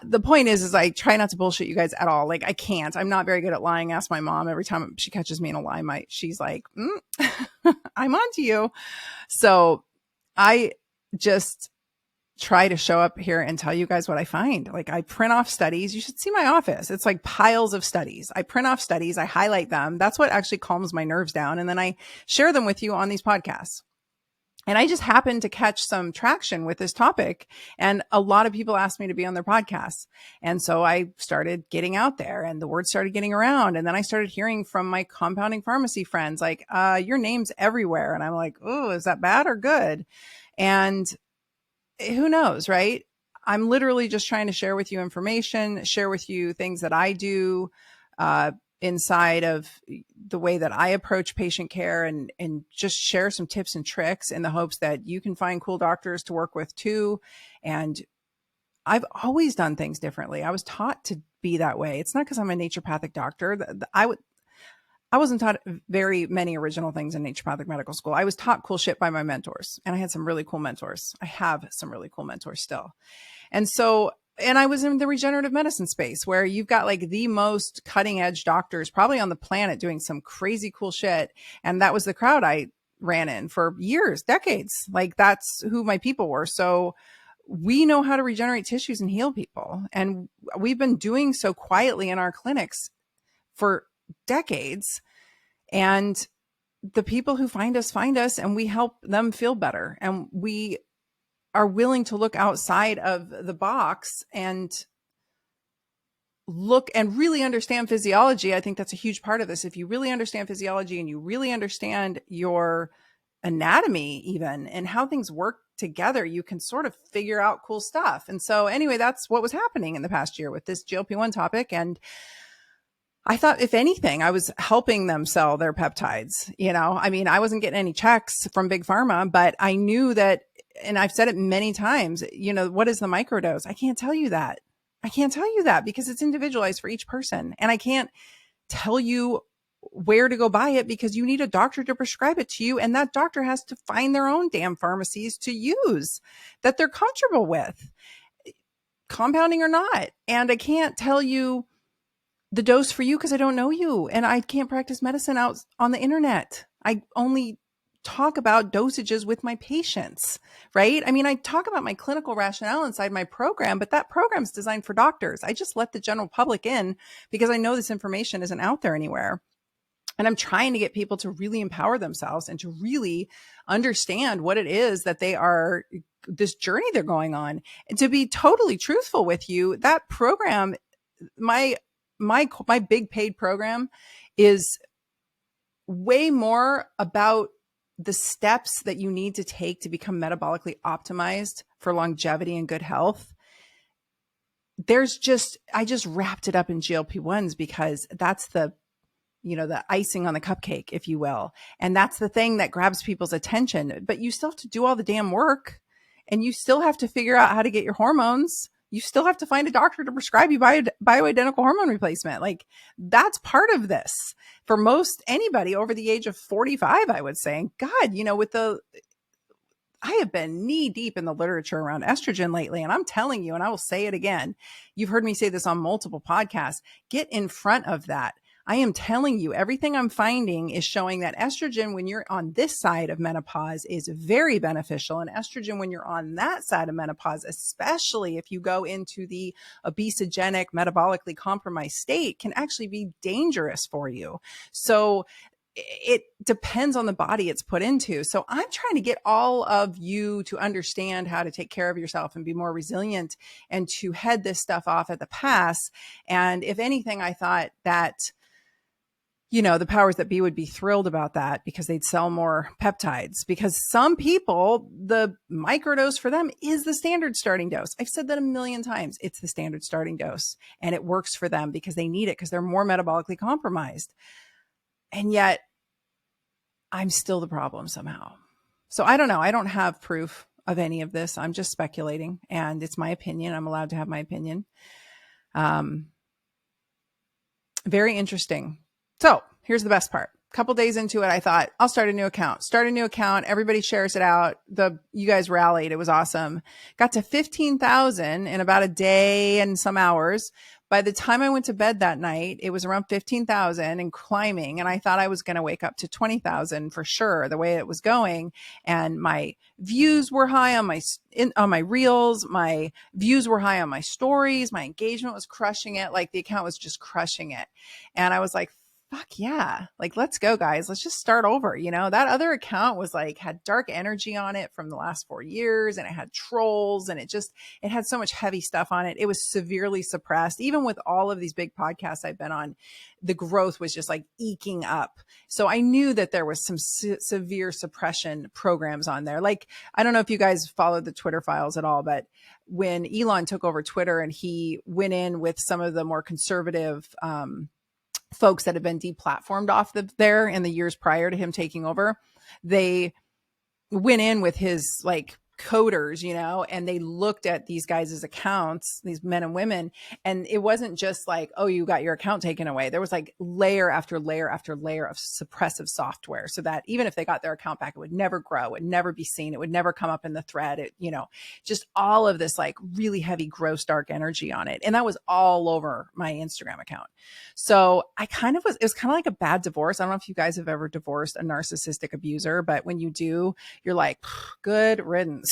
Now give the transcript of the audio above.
The point is I try not to bullshit you guys at all. Like I can't. I'm not very good at lying. Ask my mom every time she catches me in a lie. She's like, I'm on to you. So I just try to show up here and tell you guys what I find. Like I print off studies. You should see my office. It's like piles of studies. I print off studies. I highlight them. That's what actually calms my nerves down. And then I share them with you on these podcasts. And I just happened to catch some traction with this topic. And a lot of people asked me to be on their podcasts. And so I started getting out there and the word started getting around. And then I started hearing from my compounding pharmacy friends, like, your name's everywhere. And I'm like, oh, is that bad or good? And who knows, right? I'm literally just trying to share with you information, share with you things that I do inside of the way that I approach patient care, and just share some tips and tricks in the hopes that you can find cool doctors to work with too. And I've always done things differently. I was taught to be that way. It's not because I'm a naturopathic doctor. I wasn't taught very many original things in naturopathic medical school. I was taught cool shit by my mentors, and I had some really cool mentors. I have some really cool mentors still. And so, and I was in the regenerative medicine space where you've got like the most cutting edge doctors probably on the planet doing some crazy cool shit. And that was the crowd I ran in for years, decades. Like that's who my people were. So we know how to regenerate tissues and heal people. And we've been doing so quietly in our clinics for decades. And the people who find us and we help them feel better. And we are willing to look outside of the box and look and really understand physiology. I think that's a huge part of this. If you really understand physiology and you really understand your anatomy even and how things work together, you can sort of figure out cool stuff. And so anyway, that's what was happening in the past year with this GLP-1 topic. And I thought, if anything, I was helping them sell their peptides. You know, I mean, I wasn't getting any checks from Big Pharma, but I knew that, and I've said it many times, you know, what is the microdose? I can't tell you that. I can't tell you that because it's individualized for each person. And I can't tell you where to go buy it because you need a doctor to prescribe it to you. And that doctor has to find their own damn pharmacies to use that they're comfortable with, compounding or not. And I can't tell you the dose for you because I don't know you, and I can't practice medicine out on the internet. I only talk about dosages with my patients, right? I mean, I talk about my clinical rationale inside my program, but that program is designed for doctors. I just let the general public in because I know this information isn't out there anywhere. And I'm trying to get people to really empower themselves and to really understand what it is that they are, this journey they're going on. And to be totally truthful with you, that program, my big paid program is way more about the steps that you need to take to become metabolically optimized for longevity and good health. I just wrapped it up in GLP-1s because that's the icing on the cupcake, if you will. And that's the thing that grabs people's attention, but you still have to do all the damn work, and you still have to figure out how to get your hormones. You still have to find a doctor to prescribe you bioidentical hormone replacement. Like that's part of this for most anybody over the age of 45, I would say. And God, I have been knee deep in the literature around estrogen lately. And I'm telling you, and I will say it again, you've heard me say this on multiple podcasts, get in front of that. I am telling you, everything I'm finding is showing that estrogen, when you're on this side of menopause, is very beneficial. And estrogen, when you're on that side of menopause, especially if you go into the obesogenic, metabolically compromised state, can actually be dangerous for you. So it depends on the body it's put into. So I'm trying to get all of you to understand how to take care of yourself and be more resilient and to head this stuff off at the pass. And if anything, I thought that the powers that be would be thrilled about that because they'd sell more peptides, because some people, the microdose for them is the standard starting dose. I've said that a million times. It's the standard starting dose, and it works for them because they need it because they're more metabolically compromised. And yet I'm still the problem somehow. So I don't know. I don't have proof of any of this. I'm just speculating, and it's my opinion. I'm allowed to have my opinion. Very interesting. So here's the best part. couple days into it, I thought, I'll start a new account. Everybody shares it out. You guys rallied. It was awesome. Got to 15,000 in about a day and some hours. By the time I went to bed that night, it was around 15,000 and climbing. And I thought I was going to wake up to 20,000 for sure, the way it was going. And my views were high on my reels. My views were high on my stories. My engagement was crushing it. Like the account was just crushing it. And I was like, fuck yeah. Like, let's go, guys. Let's just start over. That other account was like, had dark energy on it from the last 4 years, and it had trolls, and it had so much heavy stuff on it. It was severely suppressed. Even with all of these big podcasts I've been on, the growth was just like eking up. So I knew that there was some severe suppression programs on there. Like, I don't know if you guys followed the Twitter files at all, but when Elon took over Twitter and he went in with some of the more conservative, folks that have been deplatformed off there in the years prior to him taking over, they went in with his like coders, and they looked at these guys' accounts, these men and women, and it wasn't just like, oh, you got your account taken away. There was like layer after layer after layer of suppressive software, so that even if they got their account back, it would never grow, it would never be seen, it would never come up in the thread. Just all of this like really heavy, gross, dark energy on it. And that was all over my Instagram account. So it was kind of like a bad divorce. I don't know if you guys have ever divorced a narcissistic abuser, but when you do, you're like, good riddance.